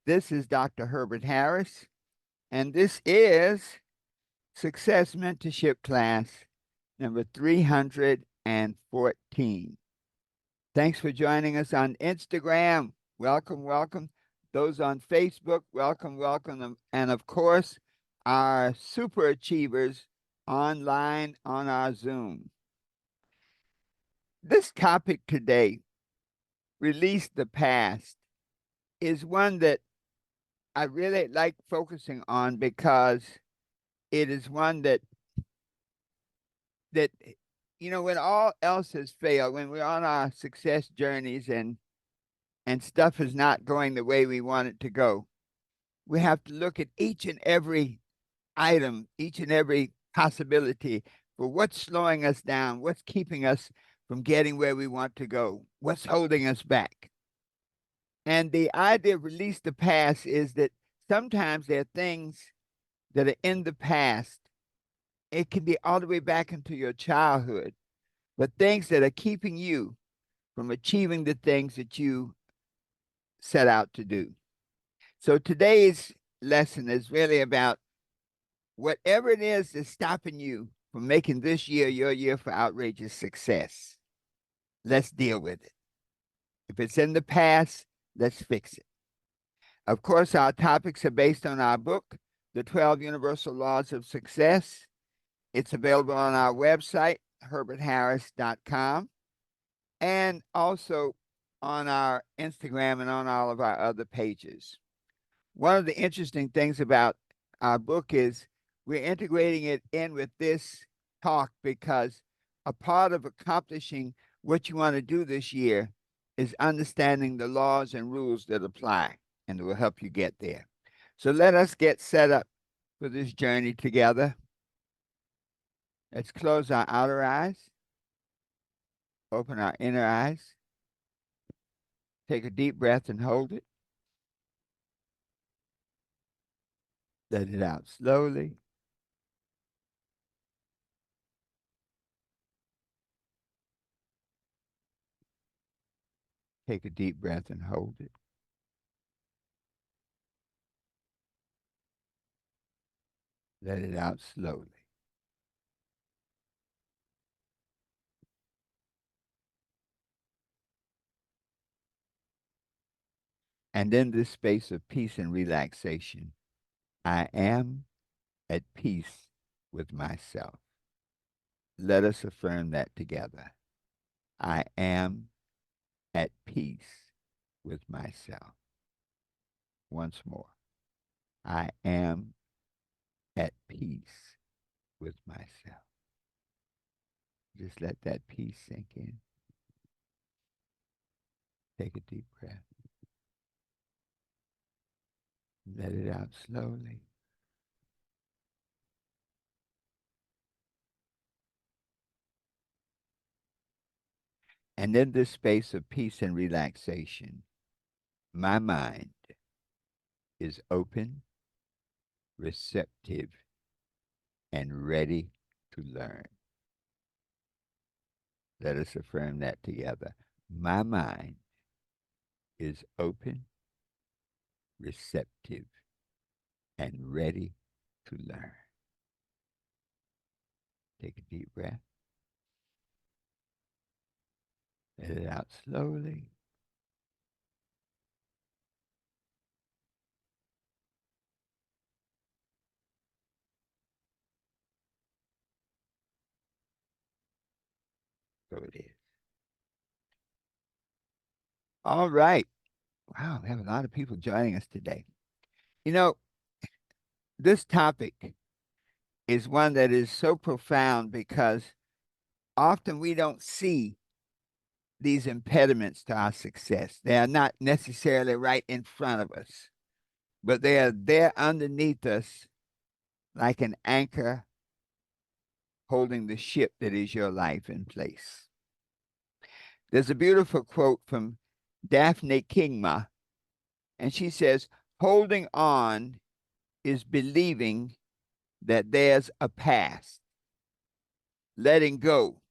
This is Dr. Herbert Harris, and this is Success Mentorship Class number 314. Thanks for joining us on Instagram. Welcome, welcome. Those on Facebook, welcome, welcome. And of course, our super achievers online on our Zoom. This topic today, Release the Past, is one that I really like focusing on because it is one that when all else has failed, when we're on our success journeys and stuff is not going the way we want it to go, we have to look at each and every item, each and every possibility for what's slowing us down, what's keeping us from getting where we want to go, what's holding us back. And the idea of release the past is that sometimes there are things that are in the past. It can be all the way back into your childhood, but things that are keeping you from achieving the things that you set out to do. So today's lesson is really about whatever it is that's stopping you from making this year your year for outrageous success. Let's deal with it. If it's in the past, let's fix it. Of course, our topics are based on our book, The 12 Universal Laws of Success. It's available on our website, herbertharris.com, and also on our Instagram and on all of our other pages. One of the interesting things about our book is we're integrating it in with this talk because a part of accomplishing what you want to do this year is understanding the laws and rules that apply, and it will help you get there. So let us get set up for this journey together. Let's close our outer eyes, open our inner eyes, take a deep breath and hold it. Let it out slowly. Take a deep breath and hold it. Let it out slowly. And in this space of peace and relaxation, I am at peace with myself. Let us affirm that together. I am at peace with myself. Once more. I am at peace with myself. Just let that peace sink in. Take a deep breath. Let it out slowly. And in this space of peace and relaxation, my mind is open, receptive, and ready to learn. Let us affirm that together. My mind is open, receptive, and ready to learn. Take a deep breath. Let it out slowly. So it is. All right. Wow, we have a lot of people joining us today. You know, this topic is one that is so profound because often we don't see these impediments to our success. They are not necessarily right in front of us, but they are there underneath us like an anchor holding the ship that is your life in place. There's a beautiful quote from Daphne Kingma, and she says, holding on is believing that there's a past. Letting go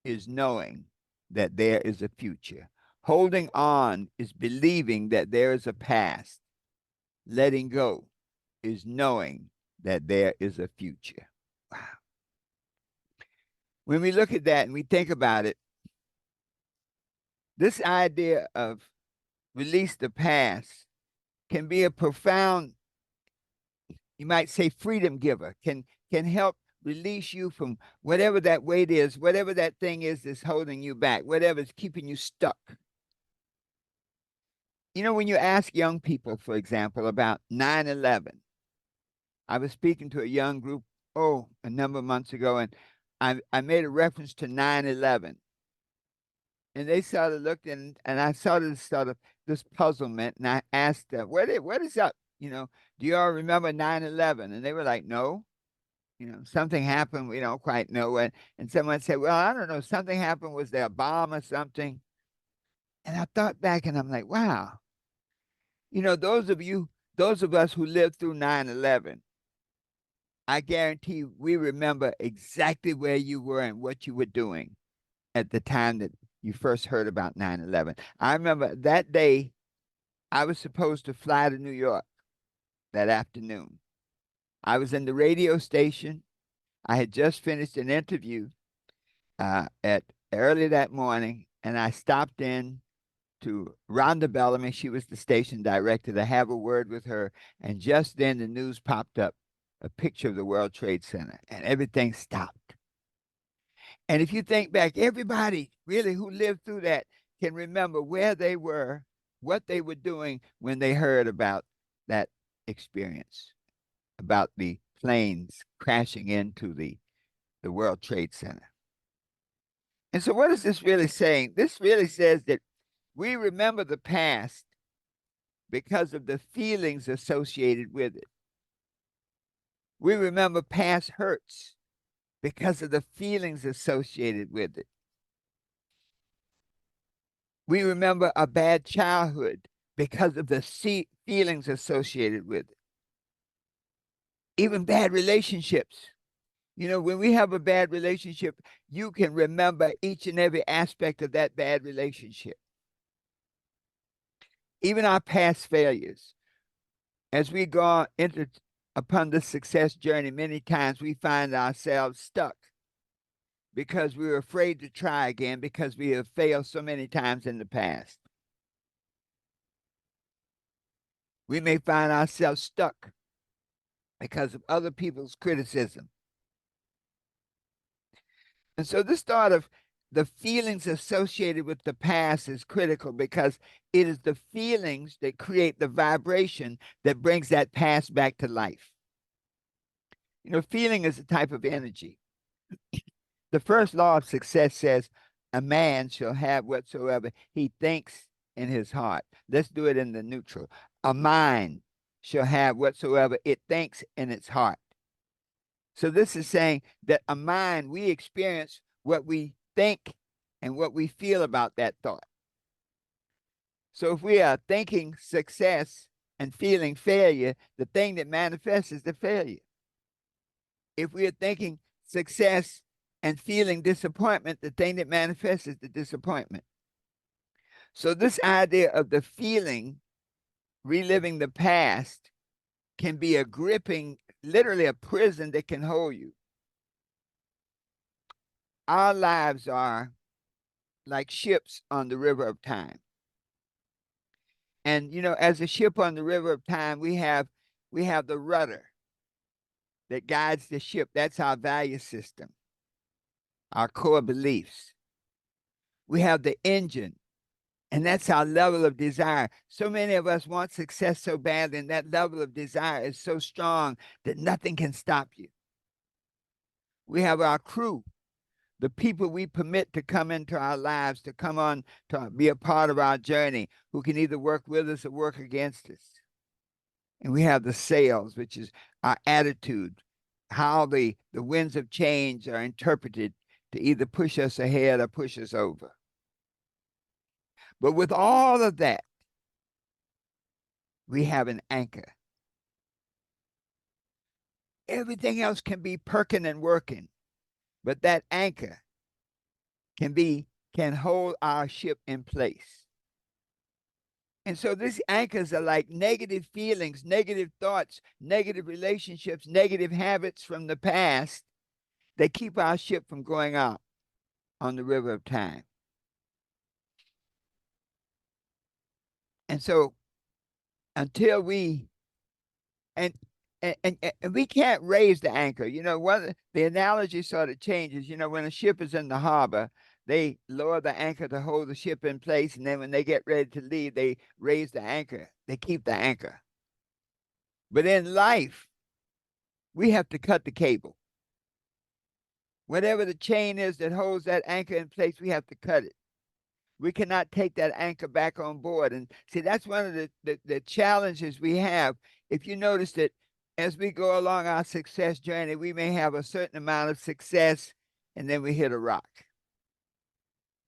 is knowing that there is a future. Holding on is believing that there is a past. letting go is knowing that there is a future. Wow. When we look at that and we think about it, this idea of release the past can be a profound, you might say, freedom giver, can help release you from whatever that weight is, whatever that thing is that's holding you back, whatever's keeping you stuck. You know, when you ask young people, for example, about 9/11, I was speaking to a young group, a number of months ago, and I made a reference to 9/11. And they sort of looked and I sort of this puzzlement, and I asked them, what is up? You know, do you all remember 9/11? And they were like, no, you know, something happened. We don't quite know what. And someone said, well, I don't know. Something happened. Was there a bomb or something? And I thought back and I'm like, wow, you know, those of us who lived through 9/11, I guarantee we remember exactly where you were and what you were doing at the time that you first heard about 9/11. I remember that day I was supposed to fly to New York that afternoon. I was in the radio station. I had just finished an interview at early that morning, and I stopped in to Rhonda Bellamy. She was the station director, to have a word with her. And just then the news popped up, a picture of the World Trade Center, and everything stopped. And if you think back, everybody really who lived through that can remember where they were, what they were doing when they heard about that experience, about the planes crashing into the World Trade Center. And so what is this really saying? This really says that we remember the past because of the feelings associated with it. We remember past hurts because of the feelings associated with it. We remember a bad childhood because of the feelings associated with it. Even bad relationships. You know, when we have a bad relationship, you can remember each and every aspect of that bad relationship. Even our past failures. As we go into upon this success journey, many times we find ourselves stuck because we were afraid to try again because we have failed so many times in the past. We may find ourselves stuck because of other people's criticism. And so this thought of the feelings associated with the past is critical because it is the feelings that create the vibration that brings that past back to life. You know, feeling is a type of energy. The first law of success says a man shall have whatsoever he thinks in his heart. Let's do it in the neutral. A mind shall have whatsoever it thinks in its heart. So this is saying that a mind, we experience what we think and what we feel about that thought. So if we are thinking success and feeling failure, the thing that manifests is the failure. If we are thinking success and feeling disappointment, the thing that manifests is the disappointment. So this idea of the feeling, reliving the past, can be a gripping, literally a prison that can hold you. Our lives are like ships on the river of time. And, you know, as a ship on the river of time, we have the rudder that guides the ship. That's our value system, our core beliefs. We have the engine, and that's our level of desire. So many of us want success so badly, and that level of desire is so strong that nothing can stop you. We have our crew, the people we permit to come into our lives, to come on to be a part of our journey, who can either work with us or work against us. And we have the sails, which is our attitude, how the winds of change are interpreted to either push us ahead or push us over. But with all of that, we have an anchor. Everything else can be perking and working, but that anchor can hold our ship in place. And so these anchors are like negative feelings, negative thoughts, negative relationships, negative habits from the past that keep our ship from going out on the river of time. And so until we and and we can't raise the anchor. You know, one the analogy sort of changes. You know, when a ship is in the harbor, they lower the anchor to hold the ship in place, and then when they get ready to leave, they raise the anchor. They keep the anchor. But in life, we have to cut the cable. Whatever the chain is that holds that anchor in place, we have to cut it. We cannot take that anchor back on board. And see, that's one of the challenges we have. If you notice that as we go along our success journey, we may have a certain amount of success and then we hit a rock.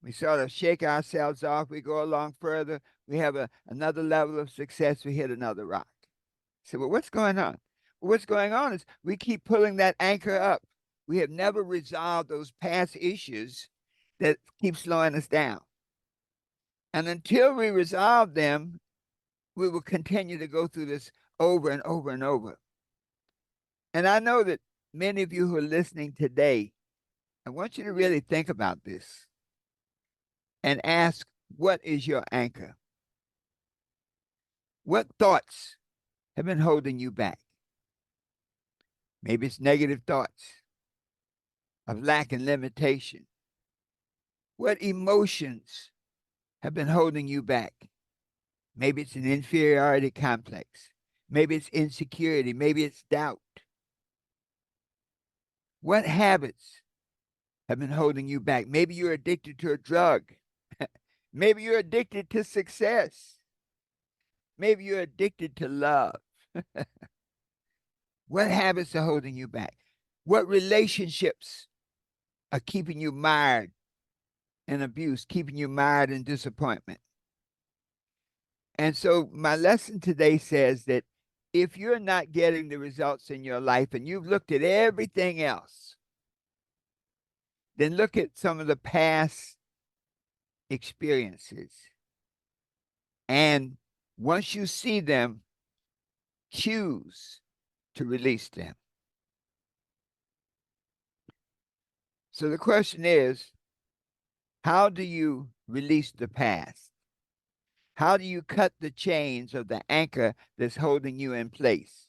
We sort of shake ourselves off. We go along further. We have another level of success. We hit another rock. So, well, what's going on? Well, what's going on is we keep pulling that anchor up. We have never resolved those past issues that keep slowing us down. And until we resolve them, we will continue to go through this over and over and over. And I know that many of you who are listening today, I want you to really think about this and ask, what is your anchor? What thoughts have been holding you back? Maybe it's negative thoughts of lack and limitation. What emotions have been holding you back? Maybe it's an inferiority complex. Maybe it's insecurity. Maybe it's doubt. What habits have been holding you back? Maybe you're addicted to a drug. Maybe you're addicted to success. Maybe you're addicted to love. What habits are holding you back? What relationships are keeping you mired in abuse, keeping you mired in disappointment? And so my lesson today says that if you're not getting the results in your life and you've looked at everything else, then look at some of the past experiences. And once you see them, choose to release them. So the question is, how do you release the past? How do you cut the chains of the anchor that's holding you in place?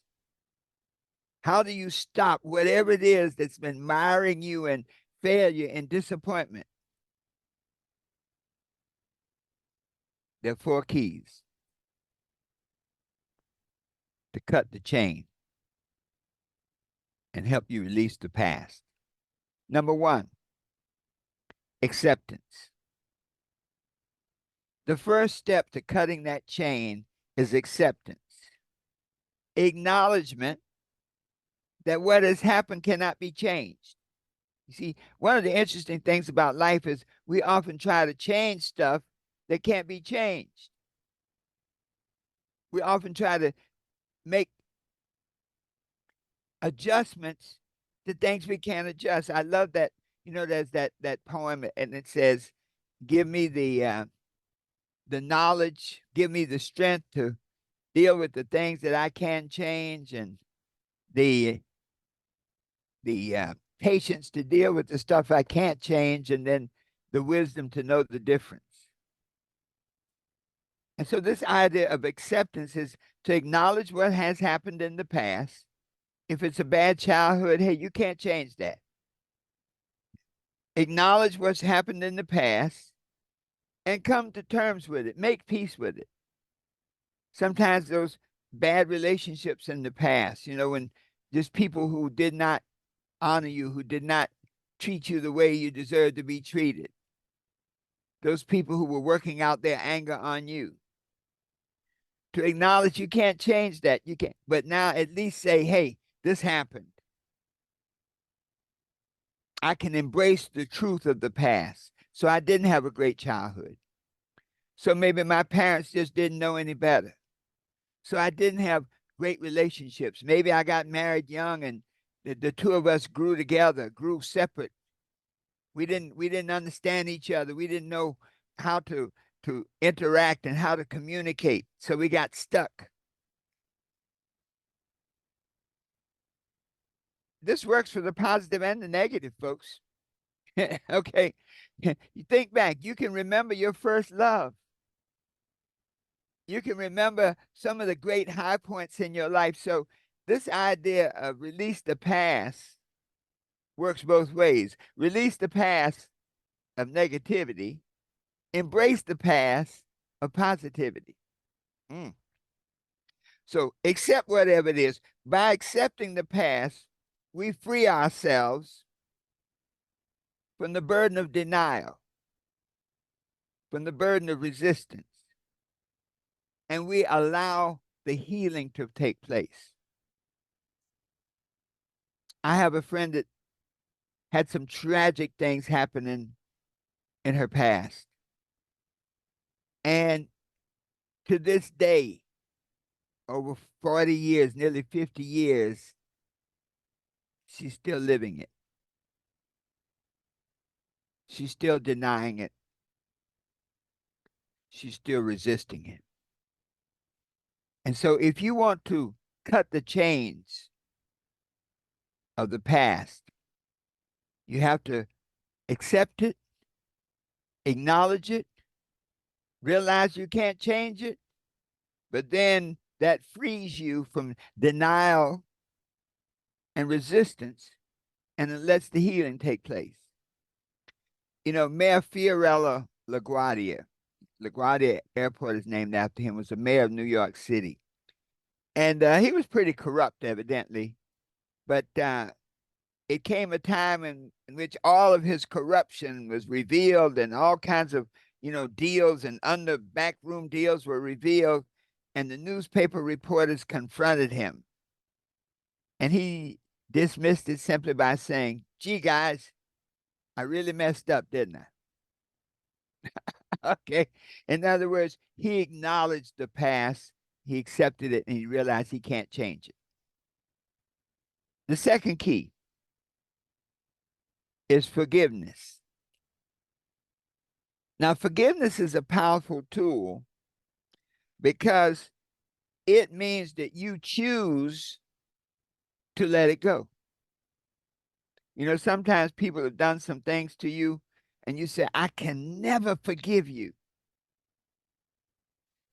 How do you stop whatever it is that's been miring you in failure and disappointment? There are 4 keys to cut the chain and help you release the past. Number 1, acceptance. The first step to cutting that chain is acceptance. Acknowledgement that what has happened cannot be changed. You see, one of the interesting things about life is we often try to change stuff that can't be changed. We often try to make adjustments to things we can't adjust. I love that, you know, there's that poem and it says, give me the knowledge, give me the strength to deal with the things that I can change, and the patience to deal with the stuff I can't change, and then the wisdom to know the difference. And so this idea of acceptance is to acknowledge what has happened in the past. If it's a bad childhood, hey, you can't change that. Acknowledge what's happened in the past and come to terms with it. Make peace with it. Sometimes those bad relationships in the past, you know, when just people who did not honor you, who did not treat you the way you deserve to be treated. Those people who were working out their anger on you. To acknowledge you can't change that. You can't, but now at least say, hey, this happened. I can embrace the truth of the past. So I didn't have a great childhood. So maybe my parents just didn't know any better. So I didn't have great relationships. Maybe I got married young and the two of us grew together, grew separate. We didn't understand each other. We didn't know how to to interact and how to communicate. So we got stuck. This works for the positive and the negative, folks. Okay. You think back, you can remember your first love. You can remember some of the great high points in your life. So this idea of release the past works both ways. Release the past of negativity, embrace the past of positivity. Mm. So accept whatever it is. By accepting the past, we free ourselves from the burden of denial, from the burden of resistance, and we allow the healing to take place. I have a friend that had some tragic things happening in her past. And to this day, over 40 years, nearly 50 years, she's still living it. She's still denying it. She's still resisting it. And so if you want to cut the chains of the past, you have to accept it, acknowledge it, realize you can't change it, but then that frees you from denial and resistance, and it lets the healing take place. You know, Mayor Fiorello LaGuardia Airport is named after him, was the mayor of New York City. And he was pretty corrupt, evidently. But it came a time in which all of his corruption was revealed, and all kinds of, deals and under backroom deals were revealed. And the newspaper reporters confronted him. And he dismissed it simply by saying, "Gee, guys, I really messed up, didn't I?" Okay. In other words, he acknowledged the past, he accepted it, and he realized he can't change it. The second key is forgiveness. Now, forgiveness is a powerful tool because it means that you choose to let it go. Sometimes people have done some things to you and you say, "I can never forgive you."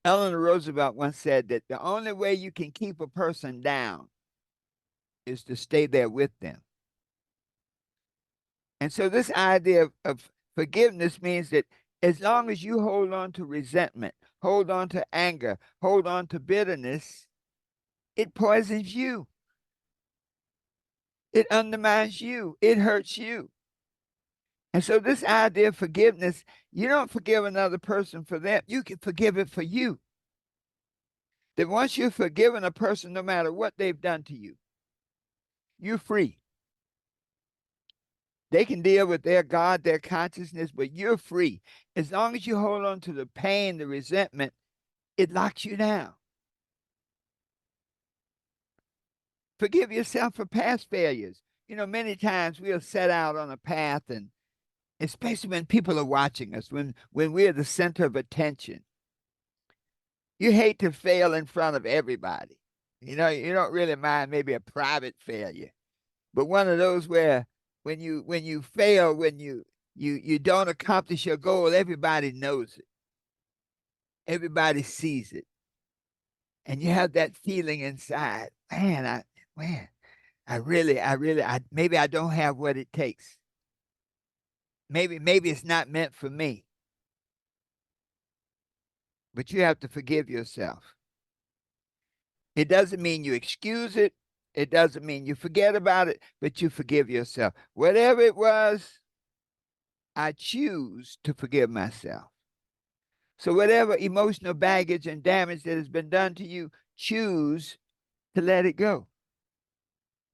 Eleanor Roosevelt once said that the only way you can keep a person down is to stay there with them. And so this idea of forgiveness means that as long as you hold on to resentment, hold on to anger, hold on to bitterness, it poisons you. It undermines you. It hurts you. And so this idea of forgiveness, you don't forgive another person for them. You can forgive it for you. That once you've forgiven a person, no matter what they've done to you, you're free. They can deal with their God, their consciousness, but you're free. As long as you hold on to the pain, the resentment, it locks you down. Forgive yourself for past failures. Many times we'll set out on a path, and especially when people are watching us, when we're the center of attention, you hate to fail in front of everybody. You don't really mind maybe a private failure, but one of those where when you fail, when you don't accomplish your goal, everybody knows it. Everybody sees it. And you have that feeling inside, maybe I don't have what it takes. Maybe it's not meant for me. But you have to forgive yourself. It doesn't mean you excuse it. It doesn't mean you forget about it, but you forgive yourself. Whatever it was, I choose to forgive myself. So whatever emotional baggage and damage that has been done to you, choose to let it go.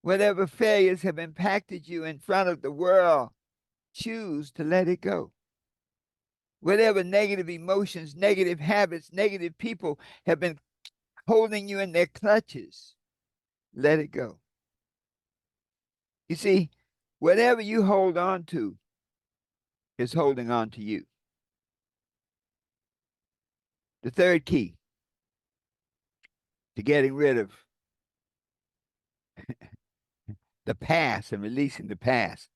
Whatever failures have impacted you in front of the world, choose to let it go. Whatever negative emotions, negative habits, negative people have been holding you in their clutches, let it go. You see, whatever you hold on to is holding on to you. The third key to getting rid of the past and releasing the past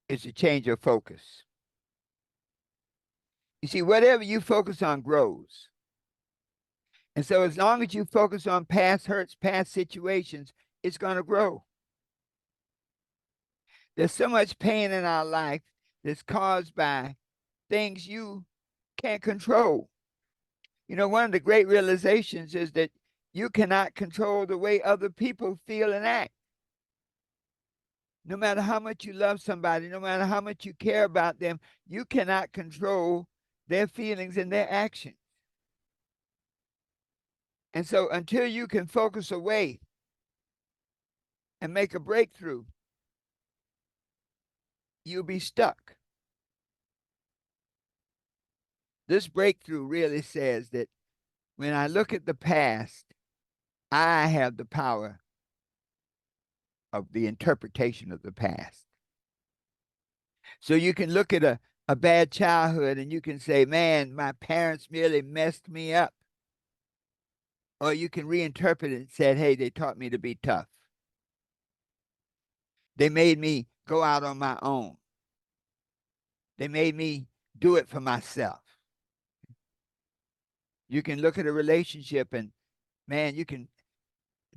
is to change your focus. You see, whatever you focus on grows. And so as long as you focus on past hurts, past situations, it's going to grow. There's so much pain in our life that's caused by things you can't control. You know, one of the great realizations is that you cannot control the way other people feel and act. No matter how much you love somebody, no matter how much you care about them, you cannot control their feelings and their actions. And so until you can focus away and make a breakthrough, you'll be stuck. This breakthrough really says that when I look at the past, I have the power of the interpretation of the past. So you can look at a bad childhood and you can say, man, my parents merely messed me up. Or you can reinterpret it and say, hey, they taught me to be tough. They made me go out on my own. They made me do it for myself. You can look at a relationship and, man, you can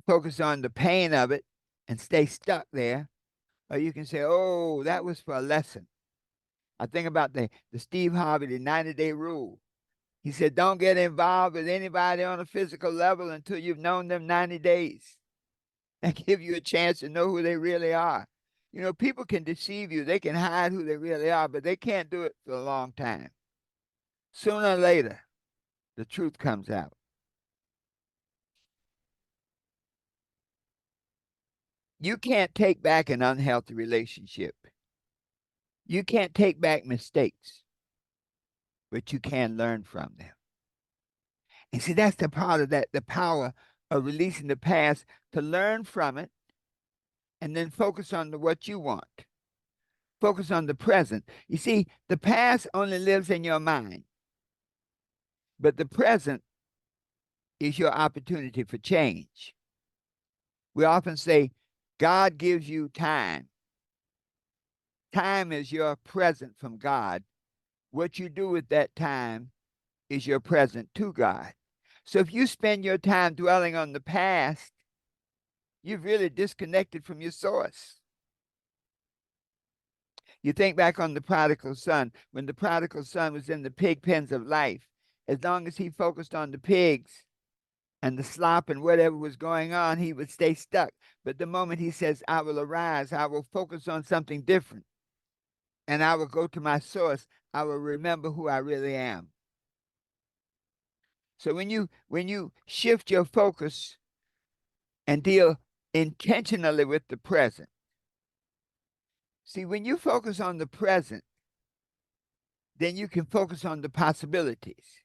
focus on the pain of it and stay stuck there. Or you can say, oh, that was for a lesson. I think about the Steve Harvey, the 90-day rule. He said, don't get involved with anybody on a physical level until you've known them 90 days and give you a chance to know who they really are. You know, people can deceive you. They can hide who they really are, but they can't do it for a long time. Sooner or later, the truth comes out. You can't take back an unhealthy relationship. You can't take back mistakes, but you can learn from them. And see, that's the part of that, the power of releasing the past, to learn from it and then focus on what you want. Focus on the present. You see, the past only lives in your mind, but the present is your opportunity for change. We often say, God gives you time. Time is your present from God. What you do with that time is your present to God. So if you spend your time dwelling on the past, you've really disconnected from your source. You think back on the prodigal son. When the prodigal son was in the pig pens of life, as long as he focused on the pigs and the slop and whatever was going on, he would stay stuck. But the moment he says, I will arise, I will focus on something different, and I will go to my source, I will remember who I really am. So when you shift your focus and deal intentionally with the present, see, when you focus on the present, then you can focus on the possibilities,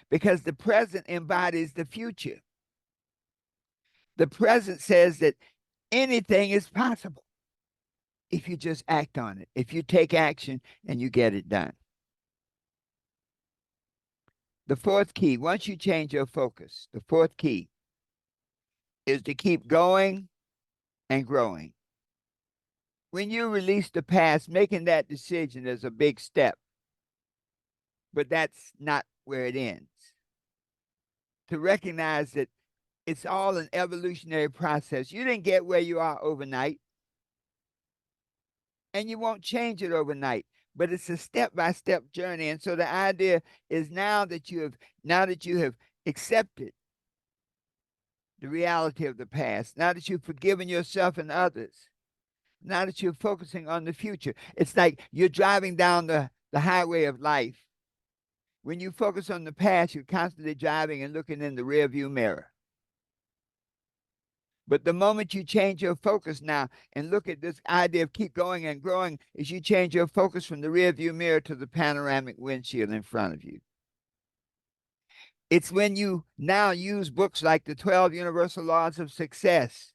because the present embodies the future. The present says that anything is possible if you just act on it, if you take action and you get it done. The fourth key, once you change your focus, the fourth key is to keep going and growing. When you release the past, making that decision is a big step, but that's not where it ends. To recognize that it's all an evolutionary process. You didn't get where you are overnight, and you won't change it overnight, but it's a step-by-step journey. And so the idea is now that you have accepted the reality of the past, now that you've forgiven yourself and others, now that you're focusing on the future, it's like you're driving down the highway of life. When you focus on the past, you're constantly driving and looking in the rearview mirror. But the moment you change your focus now and look at this idea of keep going and growing, is you change your focus from the rearview mirror to the panoramic windshield in front of you. It's when you now use books like the 12 Universal Laws of Success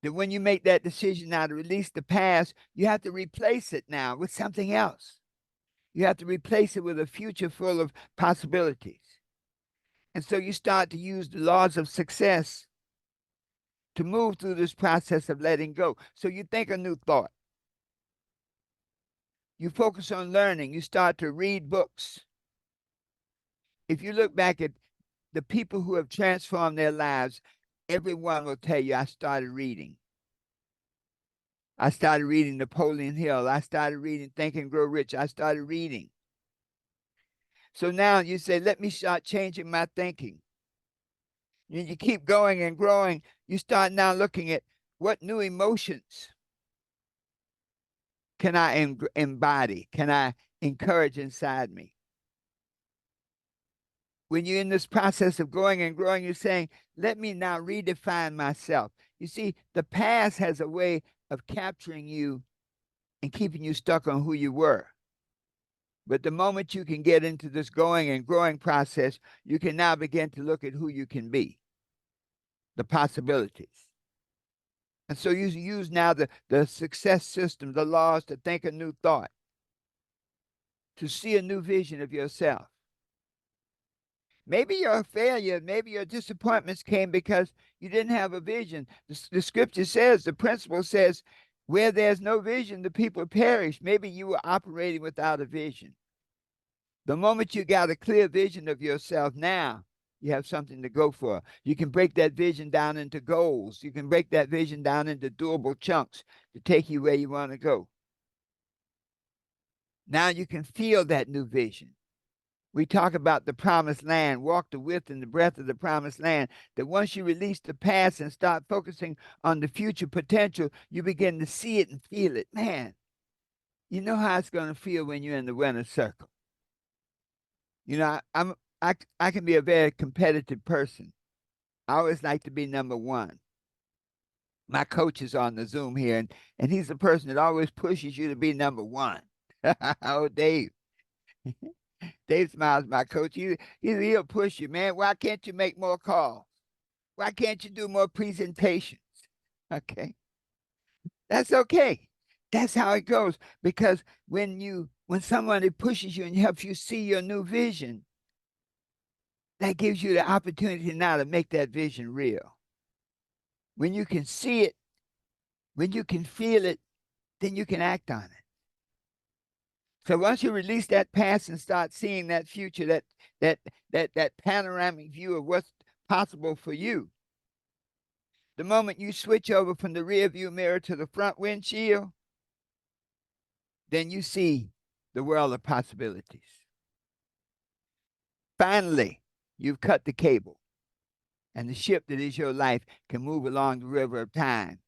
that when you make that decision now to release the past, you have to replace it now with something else. You have to replace it with a future full of possibilities. And so you start to use the laws of success to move through this process of letting go. So you think a new thought. You focus on learning. You start to read books. If you look back at the people who have transformed their lives, everyone will tell you, I started reading. I started reading Napoleon Hill. I started reading Think and Grow Rich. I started reading. So now you say, let me start changing my thinking. You keep going and growing. You start now looking at what new emotions can I embody? Can I encourage inside me? When you're in this process of going and growing, you're saying, let me now redefine myself. You see, the past has a way of capturing you and keeping you stuck on who you were. But the moment you can get into this going and growing process, you can now begin to look at who you can be, the possibilities. And so you use now the success system, the laws to think a new thought, to see a new vision of yourself. Maybe you're a failure. Maybe your disappointments came because you didn't have a vision. The scripture says, the principle says, where there's no vision, the people perish. Maybe you were operating without a vision. The moment you got a clear vision of yourself, now you have something to go for. You can break that vision down into goals. You can break that vision down into doable chunks to take you where you want to go. Now you can feel that new vision. We talk about the promised land, walk the width and the breadth of the promised land, that once you release the past and start focusing on the future potential, you begin to see it and feel it. Man, you know how it's going to feel when you're in the winner's circle. You know, I can be a very competitive person. I always like to be number one. My coach is on the Zoom here, and he's the person that always pushes you to be number one. Oh, Dave. Dave Smiles, my coach. He'll push you, man. Why can't you make more calls? Why can't you do more presentations? Okay. That's okay. That's how it goes. Because when somebody pushes you and helps you see your new vision, that gives you the opportunity now to make that vision real. When you can see it, when you can feel it, then you can act on it. So once you release that past and start seeing that future, that panoramic view of what's possible for you, the moment you switch over from the rear view mirror to the front windshield, then you see the world of possibilities. Finally, you've cut the cable, and the ship that is your life can move along the river of time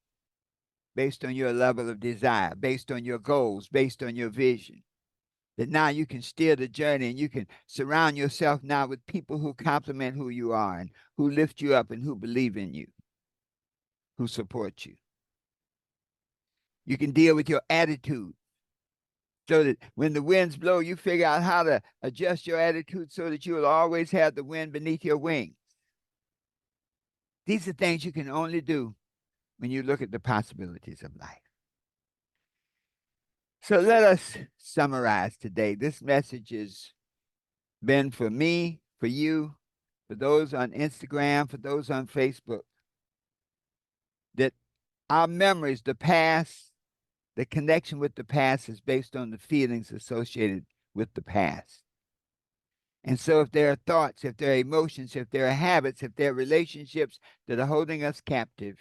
based on your level of desire, based on your goals, based on your vision. That now you can steer the journey and you can surround yourself now with people who complement who you are and who lift you up and who believe in you, who support you. You can deal with your attitude so that when the winds blow, you figure out how to adjust your attitude so that you will always have the wind beneath your wings. These are things you can only do when you look at the possibilities of life. So let us summarize today. This message has been for me, for you, for those on Instagram, for those on Facebook, that our memories, the past, the connection with the past is based on the feelings associated with the past. And so if there are thoughts, if there are emotions, if there are habits, if there are relationships that are holding us captive,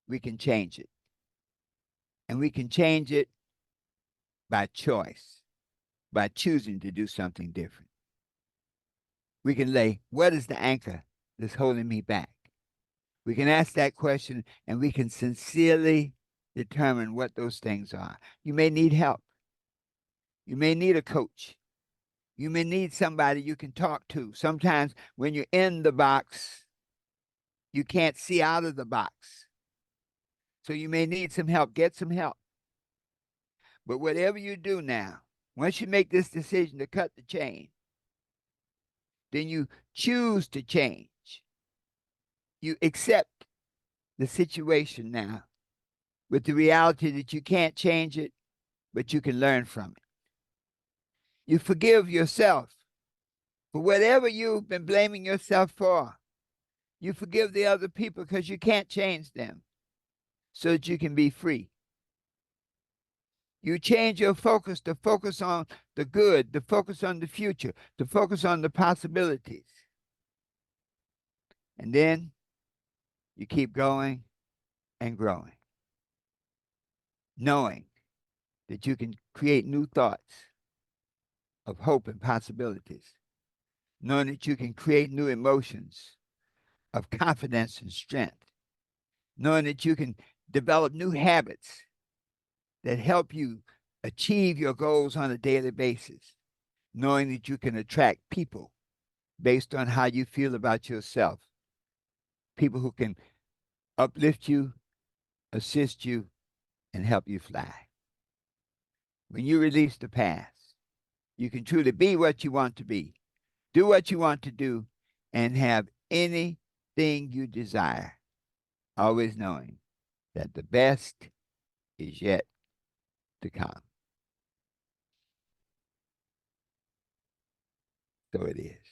we can change it. And we can change it by choice, by choosing to do something different. We can lay, what is the anchor that's holding me back? We can ask that question and we can sincerely determine what those things are. You may need help. You may need a coach. You may need somebody you can talk to. Sometimes when you're in the box, you can't see out of the box. So you may need some help. Get some help. But whatever you do now, once you make this decision to cut the chain, then you choose to change. You accept the situation now with the reality that you can't change it, but you can learn from it. You forgive yourself for whatever you've been blaming yourself for. You forgive the other people because you can't change them so that you can be free. You change your focus to focus on the good, to focus on the future, to focus on the possibilities. And then you keep going and growing, knowing that you can create new thoughts of hope and possibilities, knowing that you can create new emotions of confidence and strength, knowing that you can develop new habits that help you achieve your goals on a daily basis, knowing that you can attract people based on how you feel about yourself, people who can uplift you, assist you, and help you fly. When you release the past, you can truly be what you want to be, do what you want to do, and have anything you desire, always knowing that the best is yet to come. So it is.